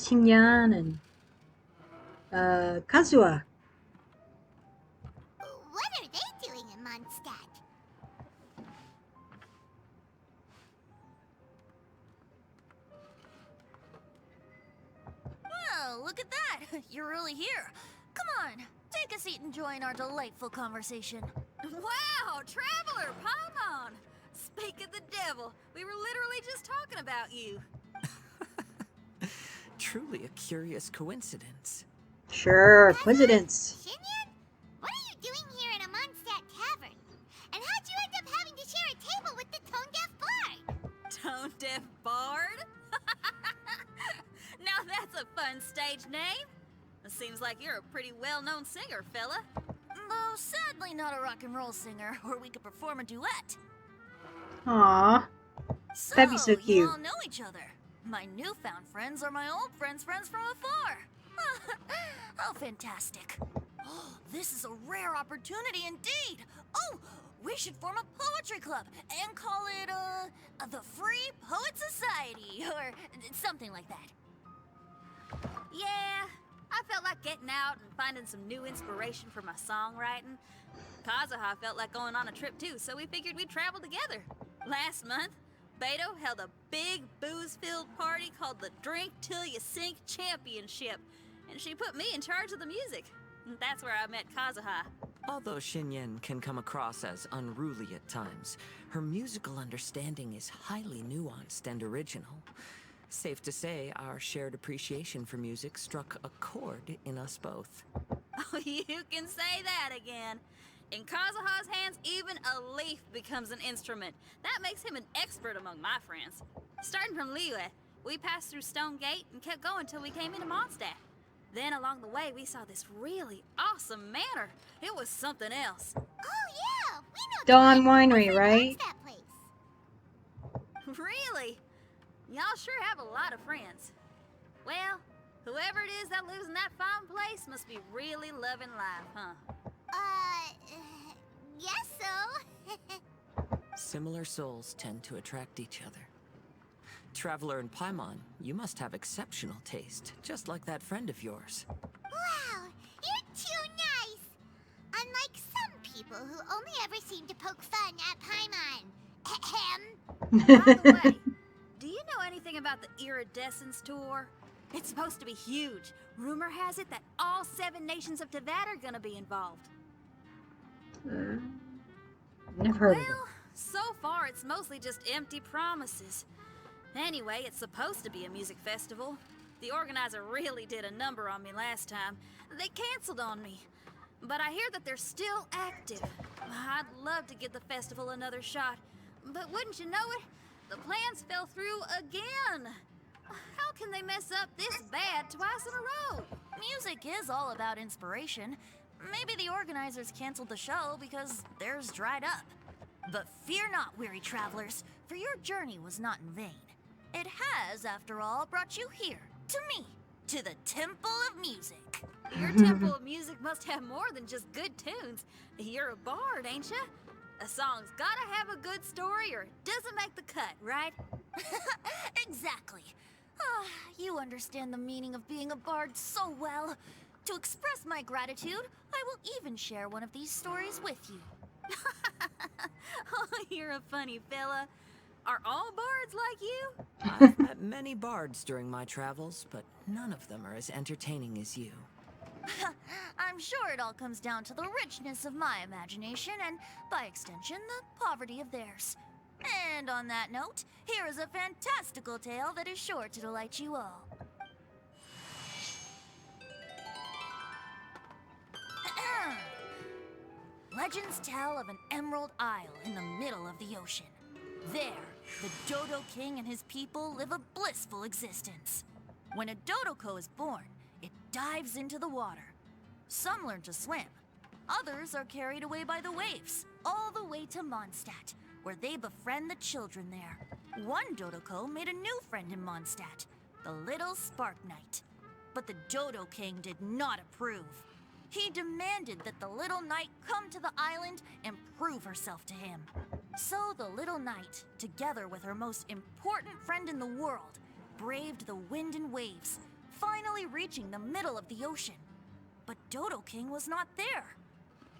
Xinyan and Kazuha. What are they doing in Mondstadt? Well, look at that! You're really here. Come on, take a seat and join our delightful conversation. Wow, Traveler, Paimon! Speak of the devil, we were literally just talking about you. Truly a curious coincidence. Sure, coincidence. Xinyan? What are you doing here in a Mondstadt tavern? And how'd you end up having to share a table with the tone-deaf bard? Tone-deaf bard? Now that's a fun stage name. It seems like you're a pretty well-known singer, fella. Though sadly not a rock and roll singer, or we could perform a duet. Aww. So, That'd be so cute. you all know each other. My newfound friends are my old friends' friends from afar. How fantastic. Oh, this is a rare opportunity indeed. Oh, we should form a poetry club and call it, the Free Poet Society, or something like that. Yeah, I felt like getting out and finding some new inspiration for my songwriting. Kazuha felt like going on a trip too, so we figured we'd travel together. Last month, Beto held a big booze-filled party called the Drink Till You Sink Championship, and she put me in charge of the music. And that's where I met Kazuha. Although Xinyan can come across as unruly at times, her musical understanding is highly nuanced and original. Safe to say, our shared appreciation for music struck a chord in us both. Oh, you can say that again. In Kazuha's hands, even a leaf becomes an instrument. That makes him an expert among my friends. Starting from Liyue, we passed through Stone Gate and kept going till we came into Mondstadt. Then along the way, we saw this really awesome manor. It was something else. Oh yeah, we know Dawn the Winery, What's right? that place? Really? Y'all sure have a lot of friends. Well, whoever it is that lives in that fine place must be really loving life, huh? Guess so. Similar souls tend to attract each other. Traveler and Paimon, you must have exceptional taste, just like that friend of yours. Wow, you're too nice. Unlike some people who only ever seem to poke fun at Paimon. By the way, do you know anything about the Iridescence Tour? It's supposed to be huge. Rumor has it that all 7 nations of Tevat are gonna be involved. Never heard of it. Well, so far it's mostly just empty promises. Anyway, it's supposed to be a music festival. The organizer really did a number on me last time. They canceled on me. But I hear that they're still active. I'd love to give the festival another shot. But wouldn't you know it, the plans fell through again. How can they mess up this bad twice in a row? Music is all about inspiration. Maybe the organizers canceled the show because theirs dried up. But fear not, weary travelers, for your journey was not in vain. It has, after all, brought you here, to me, to the Temple of Music. Your Temple of Music must have more than just good tunes. You're a bard, ain't ya? A song's gotta have a good story or it doesn't make the cut, right? Exactly. Ah, you understand the meaning of being a bard so well. To express my gratitude, I will even share one of these stories with you. Oh, you're a funny fella. Are all bards like you? I've met many bards during my travels, but none of them are as entertaining as you. I'm sure it all comes down to the richness of my imagination and, by extension, the poverty of theirs. And on that note, here is a fantastical tale that is sure to delight you all. Legends tell of an emerald isle in the middle of the ocean. There, the Dodo King and his people live a blissful existence. When a Dodoko is born, it dives into the water. Some learn to swim. Others are carried away by the waves, all the way to Mondstadt, where they befriend the children there. One Dodoko made a new friend in Mondstadt, the little Spark Knight. But the Dodo King did not approve. He demanded that the little knight come to the island and prove herself to him. So the little knight, together with her most important friend in the world, braved the wind and waves, finally reaching the middle of the ocean. But Dodo King was not there.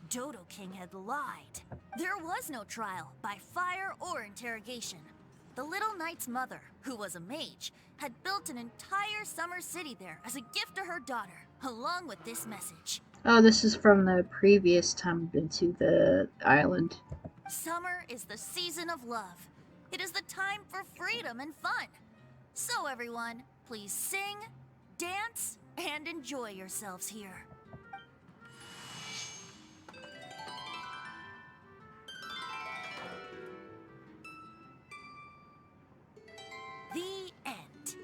Dodo King had lied. There was no trial by fire or interrogation. The little knight's mother, who was a mage, had built an entire summer city there as a gift to her daughter, along with this message. Oh, this is from the previous time we've been to the island. Summer is the season of love. It is the time for freedom and fun. So everyone, please sing, dance, and enjoy yourselves here. The end.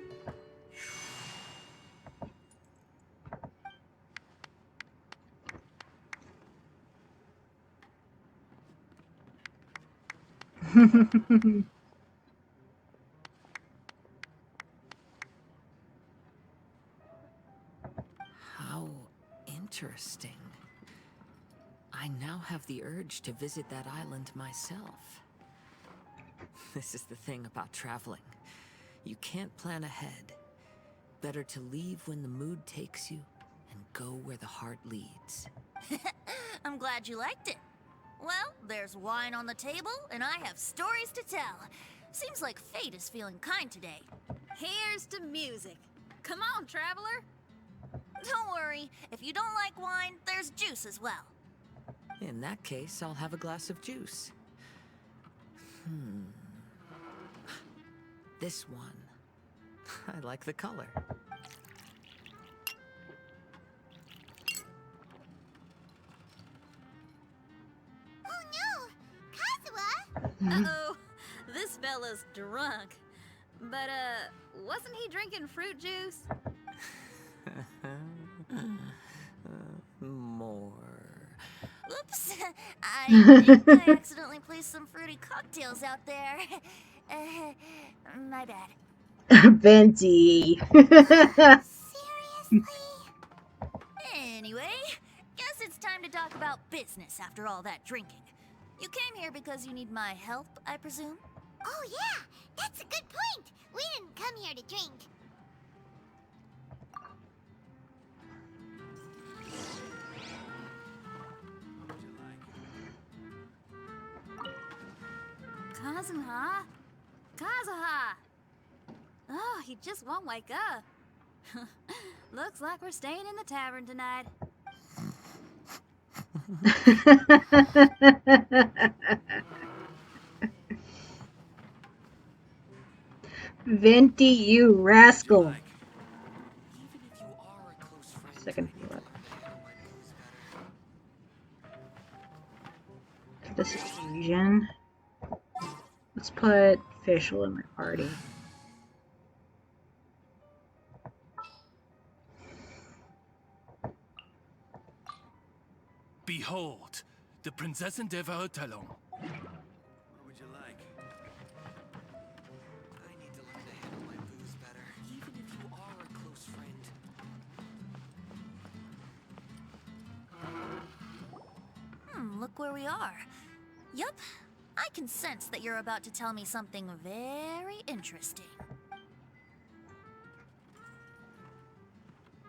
How interesting. I now have the urge to visit that island myself. This is the thing about traveling. You can't plan ahead. Better to leave when the mood takes you and go where the heart leads. I'm glad you liked it. Well, there's wine on the table, and I have stories to tell. Seems like fate is feeling kind today. Here's to music. Come on, traveler. Don't worry, if you don't like wine, there's juice as well. In that case, I'll have a glass of juice. This one. I like the color. Oh no! Kazuha! Uh-oh, this fella's drunk. But, wasn't he drinking fruit juice? More. Oops, I think I accidentally placed some fruity cocktails out there. My bad. Venti. Seriously? Anyway, guess it's time to talk about business after all that drinking. You came here because you need my help, I presume? Oh yeah, that's a good point. We didn't come here to drink. Kazuha? Kazuha! Oh, he just won't wake up. Looks like we're staying in the tavern tonight. Venti, you rascal. Second floor. This is Asian. Let's put facial in my party. Behold, the Prinzessin der Verurteilung. What would you like? I need to learn to handle my booze better, even if you are a close friend. Look where we are. Yup, I can sense that you're about to tell me something very interesting.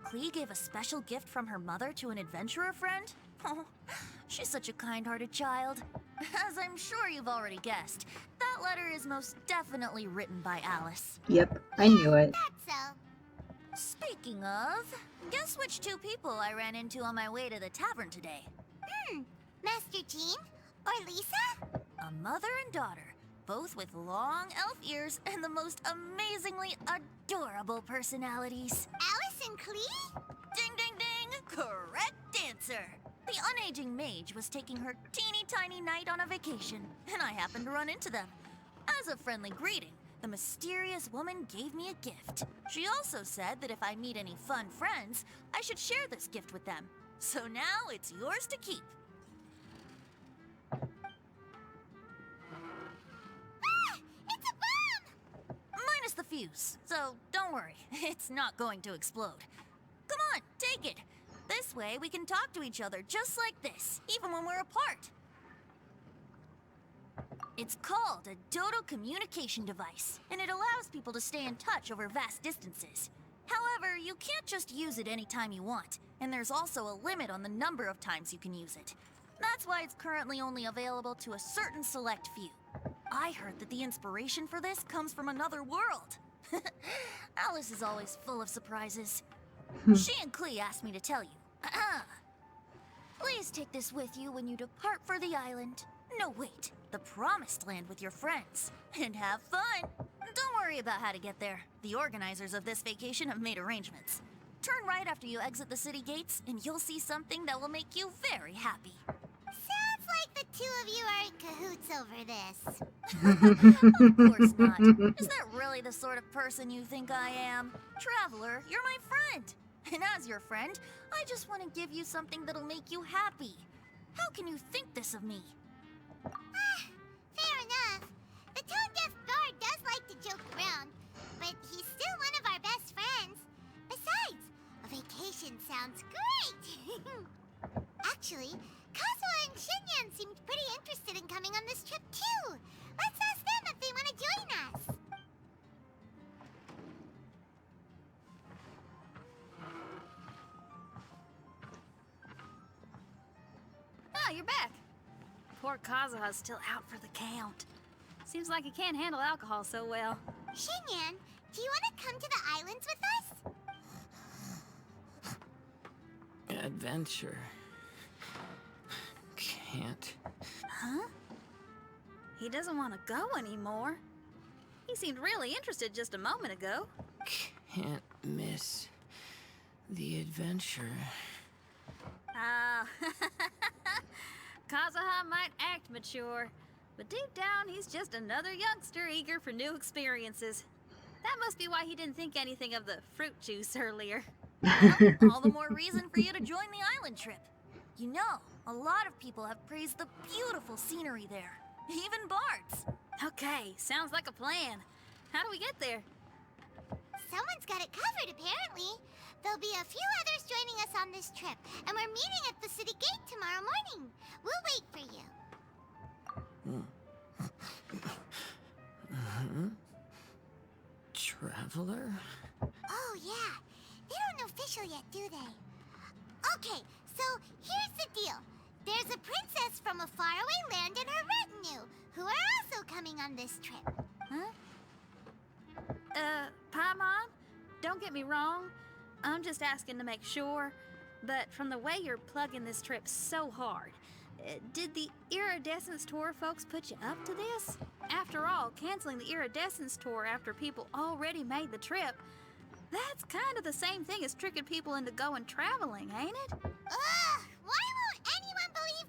Klee gave a special gift from her mother to an adventurer friend? Oh, she's such a kind-hearted child. As I'm sure you've already guessed, that letter is most definitely written by Alice. Yep, I knew it. That's so. Speaking of, guess which two people I ran into on my way to the tavern today? Master Jean? Or Lisa? A mother and daughter, both with long elf ears and the most amazingly adorable personalities. Alice and Klee? Ding ding ding! Correct answer! The unaging mage was taking her teeny tiny knight on a vacation, and I happened to run into them. As a friendly greeting, the mysterious woman gave me a gift. She also said that if I meet any fun friends, I should share this gift with them. So now it's yours to keep. It's a bomb! Minus the fuse, so don't worry, it's not going to explode. Come on, take it. This way we can talk to each other just like this, even when we're apart. It's called a Dodo communication device, and it allows people to stay in touch over vast distances. However, you can't just use it anytime you want, and there's also a limit on the number of times you can use it. That's why it's currently only available to a certain select few. I heard that the inspiration for this comes from another world. Alice is always full of surprises. She and Klee asked me to tell you. Please take this with you when you depart for the island. No, wait, the Promised Land with your friends. And have fun. Don't worry about how to get there. The organizers of this vacation have made arrangements. Turn right after you exit the city gates, and you'll see something that will make you very happy. Sounds like the two of you are in cahoots over this. Of course not. Is that really the sort of person you think I am? Traveler, you're my friend. And as your friend, I just want to give you something that'll make you happy. How can you think this of me? Fair enough. The tone-deaf bard does like to joke around, but he's still one of our best friends. Besides, a vacation sounds great. Actually, Kazuha and Shinyan seemed pretty interested in coming on this trip too. Let's ask them if they want to join us. Ah, you're back. Poor Kazuha's still out for the count. Seems like he can't handle alcohol so well. Shinyan, do you want to come to the islands with us? Adventure. Can't. Huh? He doesn't want to go anymore. He seemed really interested just a moment ago. Can't miss the adventure. Ah, Kazuha might act mature, but deep down he's just another youngster eager for new experiences. That must be why he didn't think anything of the fruit juice earlier. Well, all the more reason for you to join the island trip. You know, a lot of people have praised the beautiful scenery there. Even bards. Okay, sounds like a plan. How do we get there? Someone's got it covered, apparently. There'll be a few others joining us on this trip, and we're meeting at the city gate tomorrow morning. We'll wait for you. Traveler? Oh, yeah. They don't know official yet, do they? Okay, so here's the deal. There's a princess from a faraway land and her retinue, who are also coming on this trip. Huh? Paimon, don't get me wrong. I'm just asking to make sure. But from the way you're plugging this trip so hard, did the Iridescence Tour folks put you up to this? After all, canceling the Iridescence Tour after people already made the trip, that's kind of the same thing as tricking people into going traveling, ain't it? Ugh! Why won't anyone believe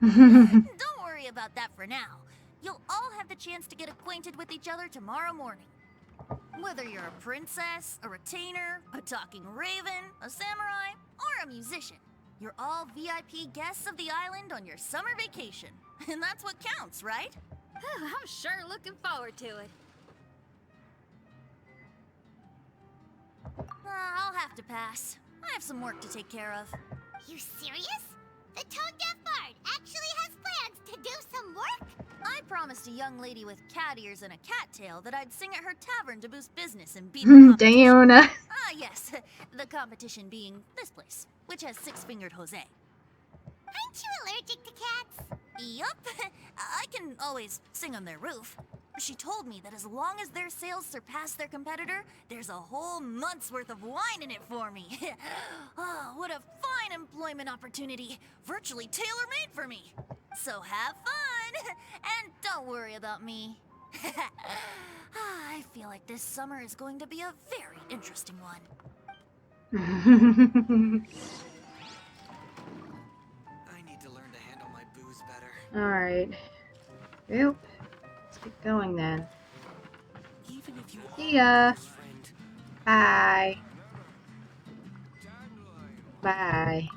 Paimon? Don't worry about that for now. You'll all have the chance to get acquainted with each other tomorrow morning. Whether you're a princess, a retainer, a talking raven, a samurai, or a musician, you're all VIP guests of the island on your summer vacation. And that's what counts, right? I'm sure looking forward to it. I'll have to pass. I have some work to take care of. You serious? The tone-deaf bard actually has plans to do some work? I promised a young lady with cat ears and a cat tail that I'd sing at her tavern to boost business and beat the competition. Diona. Ah, yes. The competition being this place, which has six-fingered Jose. Aren't you allergic to cats? Yup. I can always sing on their roof. She told me that as long as their sales surpass their competitor, there's a whole month's worth of wine in it for me. Oh, what a fine employment opportunity. Virtually tailor-made for me. So have fun, and don't worry about me. I feel like this summer is going to be a very interesting one. I need to learn to handle my booze better. Alright. Well, let's get going then. Even if you See ya. are close friend, Bye. Bye.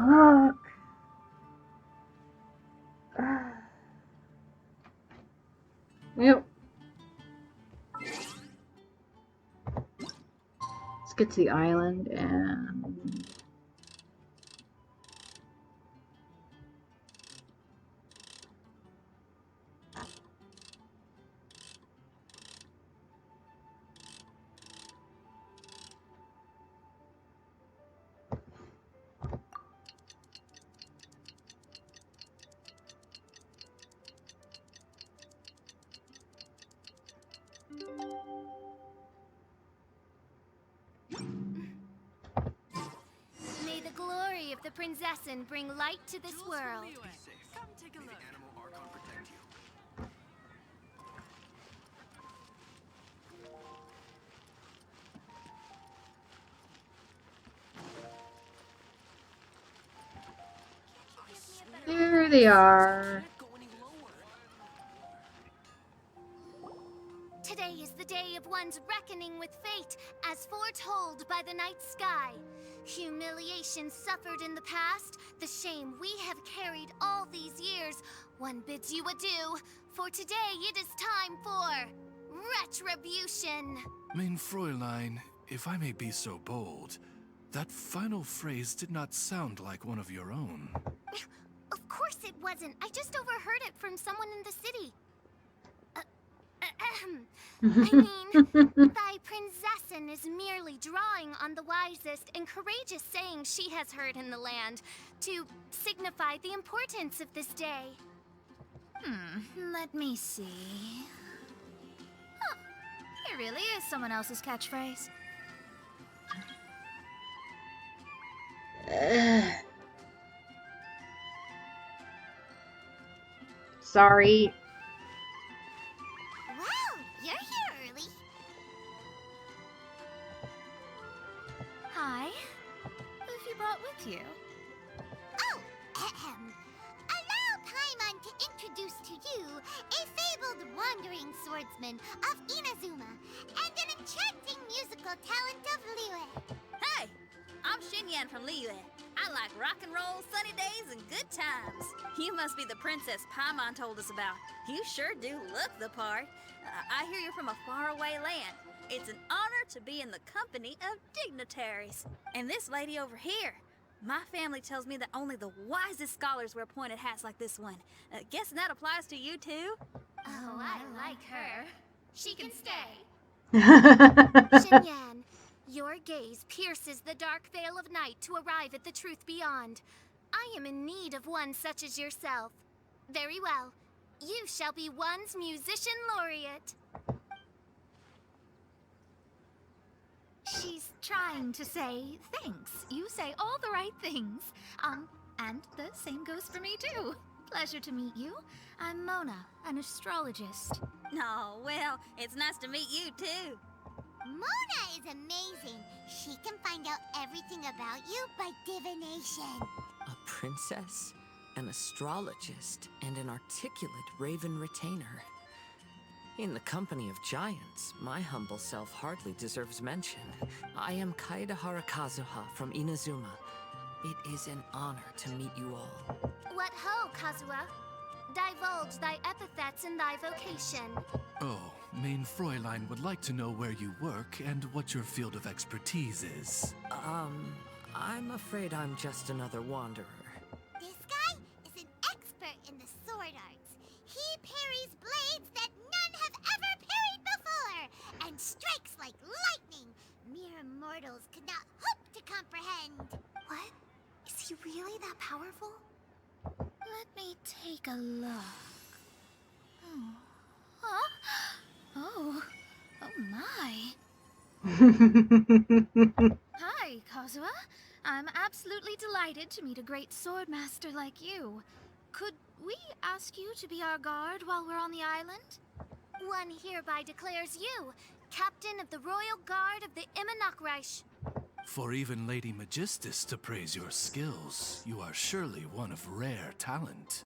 Look. Yep. get to the island and... May the glory of the Prinzessin bring light to this world. Come take a look. The animal Archon protect you. Here they are. Can't go any lower. Today is the day of one's reckoning with fate, as foretold by the night sky. Humiliation suffered in the past, the shame we have carried all these years. One bids you adieu, for today it is time for retribution. Mein Fräulein, if I may be so bold, that final phrase did not sound like one of your own. Of course it wasn't. I just overheard it from someone in the city. I mean, thy Prinzessin is merely drawing on the wisest and courageous sayings she has heard in the land to signify the importance of this day. Let me see. Huh. It really is someone else's catchphrase. Sorry. Wow, you're here early. Hi. Who have you brought with you? Oh, allow Paimon to introduce to you a fabled wandering swordsman of Inazuma and an enchanting musical talent of Liyue. Hey, I'm Xinyan from Liyue. I like rock and roll, sunny days, and good times. You must be the princess Paimon told us about. You sure do look the part. I hear you're from a faraway land. It's an honor to be in the company of dignitaries. And this lady over here, my family tells me that only the wisest scholars wear pointed hats like this one. Guessing that applies to you too? Oh, I like her. She can stay. That's Xinyan, your gaze pierces the dark veil of night to arrive at the truth beyond. I am in need of one such as yourself. Very well. You shall be one's musician laureate. She's trying to say thanks. You say all the right things. And the same goes for me too. Pleasure to meet you. I'm Mona, an astrologist. Oh, well, it's nice to meet you too. Mona is amazing. She can find out everything about you by divination. A princess, an astrologist, and an articulate raven retainer. In the company of giants, my humble self hardly deserves mention. I am Kaida Harakazuha from Inazuma. It is an honor to meet you all. What ho, Kazuha? Divulge thy epithets and thy vocation. Oh, Mein Fräulein would like to know where you work and what your field of expertise is. I'm afraid I'm just another wanderer. This guy is an expert in the sword arts. He parries blades that none have ever parried before, and strikes like lightning. Mere mortals could not hope to comprehend. What? Is he really that powerful? Let me take a look. Oh. Huh? Oh. Oh my. Hi, Kazuha. I'm absolutely delighted to meet a great swordmaster like you. Could we ask you to be our guard while we're on the island? One hereby declares you captain of the Royal Guard of the Immanokreich. For even Lady Magistus to praise your skills, you are surely one of rare talent.